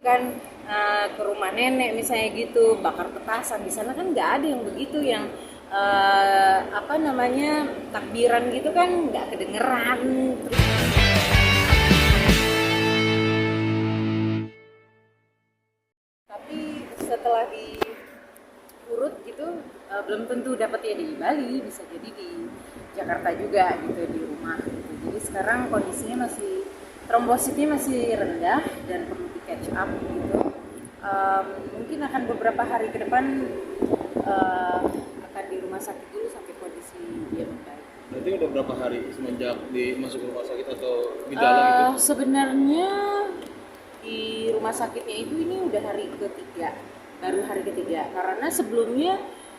kan ke rumah nenek misalnya gitu bakar petasan. Di sana kan nggak ada yang begitu, yang apa namanya, takbiran gitu kan nggak kedengeran. Tapi setelah diurut gitu, belum tentu dapatnya di Bali, bisa jadi di Jakarta juga gitu, di rumah gitu. Jadi sekarang kondisinya masih, trombositnya masih rendah dan perlu di catch up gitu. Mungkin akan beberapa hari ke depan akan di rumah sakit dulu sampai kondisi dia membaik. Berarti udah berapa hari semenjak masuk ke rumah sakit atau di dalam itu? Sebenarnya di rumah sakitnya itu ini udah hari ketiga, baru hari ketiga, karena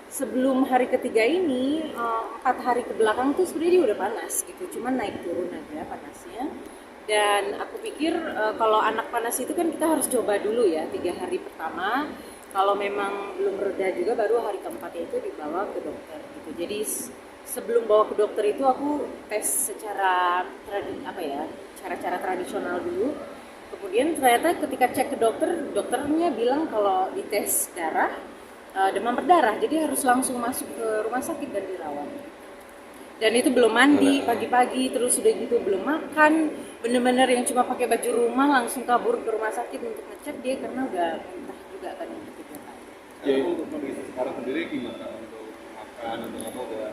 sebelum hari ketiga ini 4 hari ke belakang tuh sebenarnya dia udah panas gitu, cuman naik turun aja panasnya. Dan aku pikir kalau anak panas itu kan kita harus coba dulu ya 3 hari pertama, kalau memang belum reda juga baru hari keempatnya itu dibawa ke dokter gitu. Jadi sebelum bawa ke dokter itu aku tes secara cara-cara tradisional dulu. Kemudian ternyata ketika cek ke dokter, dokternya bilang kalau dites darah demam berdarah, jadi harus langsung masuk ke rumah sakit dan dirawat. Dan itu belum mandi pagi-pagi, terus udah gitu belum makan, bener-bener yang cuma pakai baju rumah langsung kabur ke rumah sakit untuk ngecek dia karena udah muntah juga kan yang ketiga kali. Ya untuk kondisi sekarang sendiri gimana untuk makan untuk apa udah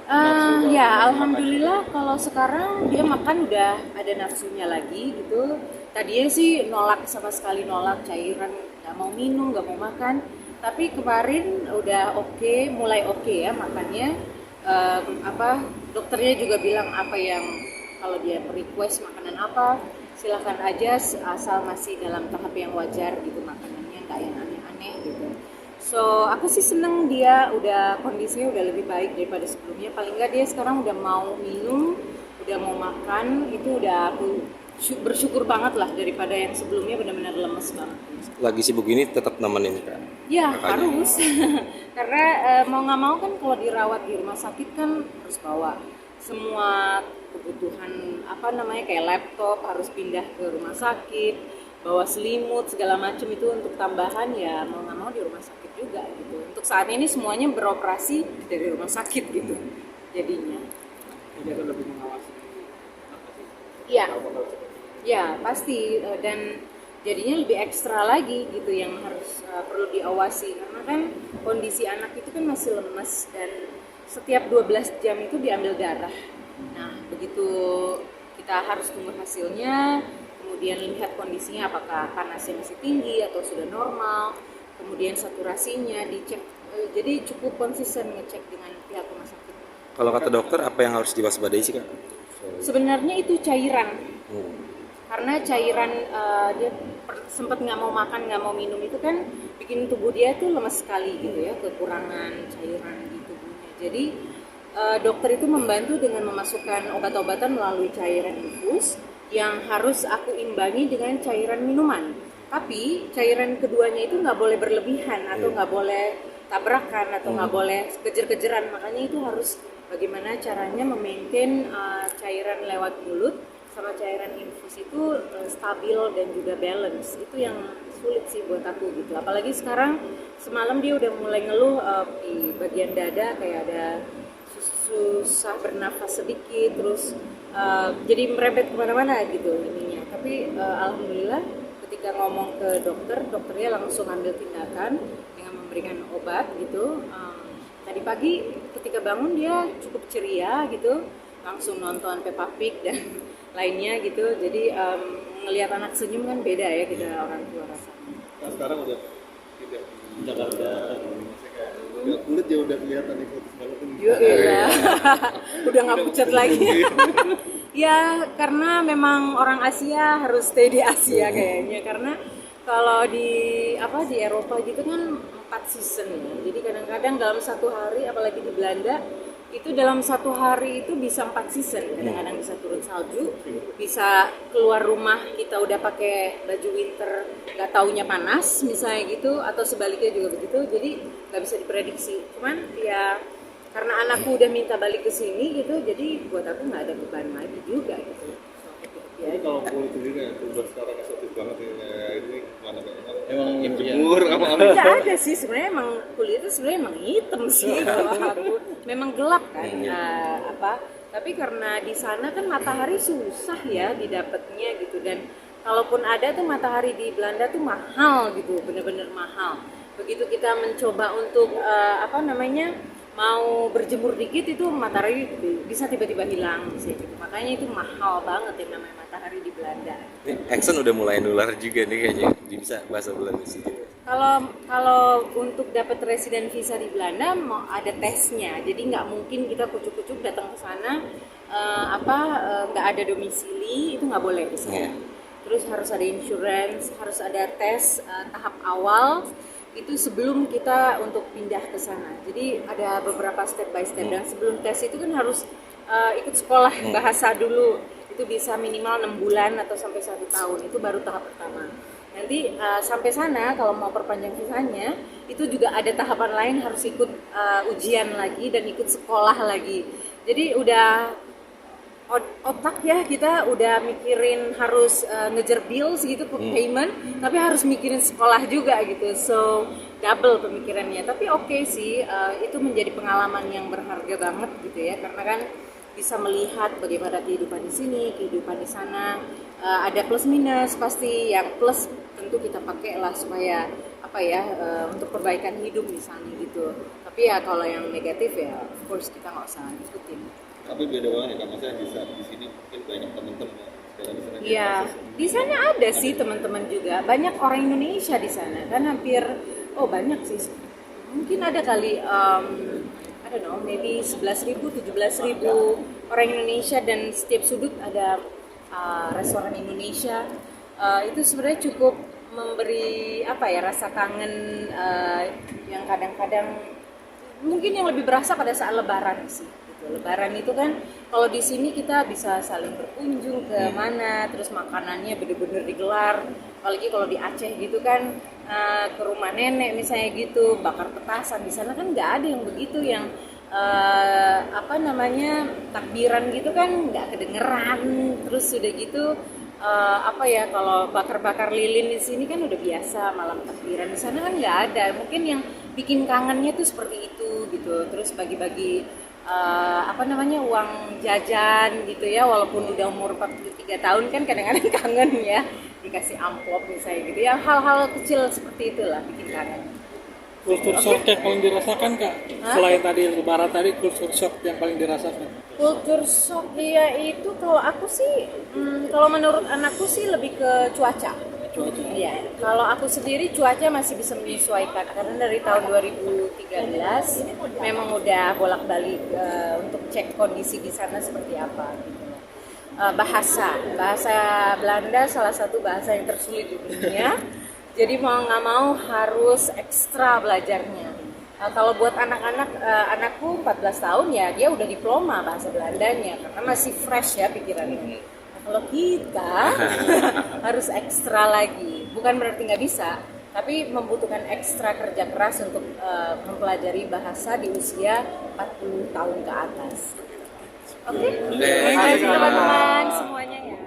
Ya alhamdulillah kalau sekarang dia makan udah ada nafsunya lagi gitu. Tadinya sih nolak, sama sekali nolak cairan, nggak mau minum, nggak mau makan. Tapi kemarin udah oke, mulai oke ya makannya. Dokternya juga bilang apa yang, kalau dia request makanan apa silahkan aja, asal masih dalam tahap yang wajar gitu makanannya, nggak yang aneh-aneh gitu. So aku sih seneng dia udah kondisinya udah lebih baik daripada sebelumnya. Paling nggak dia sekarang udah mau minum, udah mau makan, itu udah aku bersyukur banget lah, daripada yang sebelumnya benar-benar lemes banget. Lagi sibuk ini tetap nemenin Kak? Ya Kakaknya? harus, karena mau nggak mau kan kalau dirawat di rumah sakit kan harus bawa semua kebutuhan, apa namanya, kayak laptop harus pindah ke rumah sakit, bawa selimut segala macam itu untuk tambahan, ya mau nggak mau di rumah sakit juga gitu. Untuk saat ini semuanya beroperasi dari rumah sakit gitu jadinya. Jadi akan lebih mengawasi Iya, ya pasti, dan jadinya lebih ekstra lagi gitu yang harus perlu diawasi, karena kan kondisi anak itu kan masih lemas dan setiap 12 jam itu diambil darah. Nah begitu kita harus tunggu hasilnya, kemudian lihat kondisinya apakah panasnya masih tinggi atau sudah normal, kemudian saturasinya dicek. Jadi cukup konsisten ngecek dengan pihak rumah sakit. Kalau kata dokter apa yang harus diwaspadai sih Kak? Sebenarnya itu cairan, Hmm. karena cairan dia sempat nggak mau makan, nggak mau minum, itu kan bikin tubuh dia tuh lemas sekali gitu ya, kekurangan cairan di tubuhnya. Jadi dokter itu membantu dengan memasukkan obat-obatan melalui cairan infus yang harus aku imbangi dengan cairan minuman. Tapi cairan keduanya itu nggak boleh berlebihan atau nggak boleh tabrakan atau nggak boleh kejer-kejeran. Makanya itu harus bagaimana caranya memaintain cairan lewat mulut sama cairan infus itu stabil dan juga balance. Itu yang sulit sih buat aku gitu. Apalagi sekarang semalam dia udah mulai ngeluh di bagian dada kayak ada susah bernafas sedikit, terus jadi merembet kemana-mana gitu ininya. Tapi alhamdulillah ketika ngomong ke dokter, dokternya langsung ambil tindakan dengan memberikan obat gitu. Tadi pagi ketika bangun dia cukup ceria gitu, langsung nonton Peppa Pig dan lainnya gitu. Jadi ngelihat anak senyum kan beda ya kita orang tua rasanya. Nah, sekarang udah tidak di Jakarta, maksudnya kayak udah kulit ya udah kelihatan di foto walaupun Iya. Udah nggak pucat lagi. Ya karena memang orang Asia harus stay di Asia kayaknya, karena kalau di Eropa gitu kan 4 season ya. Jadi kadang-kadang dalam satu hari, apalagi di Belanda itu dalam satu hari itu bisa 4 season. Kadang-kadang bisa turun salju, bisa keluar rumah kita udah pakai baju winter nggak taunya panas misalnya gitu, atau sebaliknya juga begitu. Jadi nggak bisa diprediksi. Cuman ya karena anakku udah minta balik ke sini gitu, jadi buat aku nggak ada beban lagi juga gitu. Jadi kalau kulit sendiri ya, udah sekarang eksotis banget ya, ini gimana Kak? Emang Jemur apa? Nggak ada sih sebenarnya, emang kulit itu sebenarnya emang hitam sih kalau aku, memang gelap kan tapi karena di sana kan matahari susah ya didapatnya gitu, dan kalaupun ada tuh matahari di Belanda tuh mahal gitu, bener-bener mahal. Begitu kita mencoba untuk mau berjemur dikit itu matahari bisa tiba-tiba hilang sih gitu. Makanya itu mahal banget yang namanya matahari di Belanda. Ini Exxon udah mulai nular juga nih kayaknya, bisa bahasa Belanda sih. Kalau untuk dapat resident visa di Belanda mau ada tesnya, jadi nggak mungkin kita kucuk-kucuk datang ke sana nggak ada domisili, itu nggak boleh di sana. Terus harus ada insurance, harus ada tes tahap awal itu sebelum kita untuk pindah ke sana. Jadi ada beberapa step by step, dan sebelum tes itu kan harus ikut sekolah bahasa dulu, itu bisa minimal 6 bulan atau sampai 1 tahun, itu baru tahap pertama. Nanti sampai sana kalau mau perpanjang visanya itu juga ada tahapan lain, harus ikut ujian lagi dan ikut sekolah lagi. Jadi udah otak ya, kita udah mikirin harus ngejar bills gitu, payment, tapi harus mikirin sekolah juga gitu, so double pemikirannya. Tapi oke sih, itu menjadi pengalaman yang berharga banget gitu ya, karena kan bisa melihat bagaimana kehidupan di sini, kehidupan di sana. Ada plus minus pasti, yang plus tentu kita pakai lah supaya untuk perbaikan hidup misalnya gitu. Tapi ya kalau yang negatif ya of course kita nggak usah ikutin. Tapi beda banget ya Kak, maksudnya di sini mungkin banyak teman-teman dalam sana. Iya, di sana ada sih teman-teman juga, banyak orang Indonesia di sana kan, hampir banyak sih, mungkin ada kali I don't know, maybe 11.000, 17.000 orang Indonesia, dan setiap sudut ada restoran Indonesia. Itu sebenarnya cukup memberi rasa kangen yang kadang-kadang mungkin yang lebih berasa pada saat Lebaran sih. Gitu. Lebaran itu kan kalau di sini kita bisa saling berkunjung ke mana, terus makanannya bener-bener digelar. Apalagi kalau di Aceh gitu kan, ke rumah nenek misalnya gitu, bakar petasan. Di sana kan nggak ada yang begitu, yang takbiran gitu kan nggak kedengeran. Terus udah gitu kalau bakar-bakar lilin di sini kan udah biasa malam takbiran. Di sana kan nggak ada. Mungkin yang bikin kangennya tuh seperti itu gitu. Terus bagi-bagi uang jajan gitu ya, walaupun udah umur 43 tahun kan kadang-kadang kangen ya, dikasih amplop misalnya gitu ya, hal-hal kecil seperti itulah bikin kangen. Kultur shock yang paling dirasakan Kak? Selain tadi Lebaran tadi, kultur shock yang paling dirasakan? Kultur shock ya itu kalau aku sih, kalau menurut anakku sih lebih ke cuaca. Iya, kalau aku sendiri cuaca masih bisa menyesuaikan karena dari tahun 2013 memang udah bolak-balik untuk cek kondisi di sana seperti apa. Bahasa Belanda salah satu bahasa yang tersulit di dunia. Jadi mau nggak mau harus ekstra belajarnya. Kalau buat anak-anak, anakku 14 tahun ya dia udah diploma bahasa Belandanya karena masih fresh ya pikirannya. Nah, kalau kita harus ekstra lagi, bukan berarti nggak bisa, tapi membutuhkan ekstra kerja keras untuk mempelajari bahasa di usia 40 tahun ke atas. Oke? Terima kasih teman-teman semuanya ya.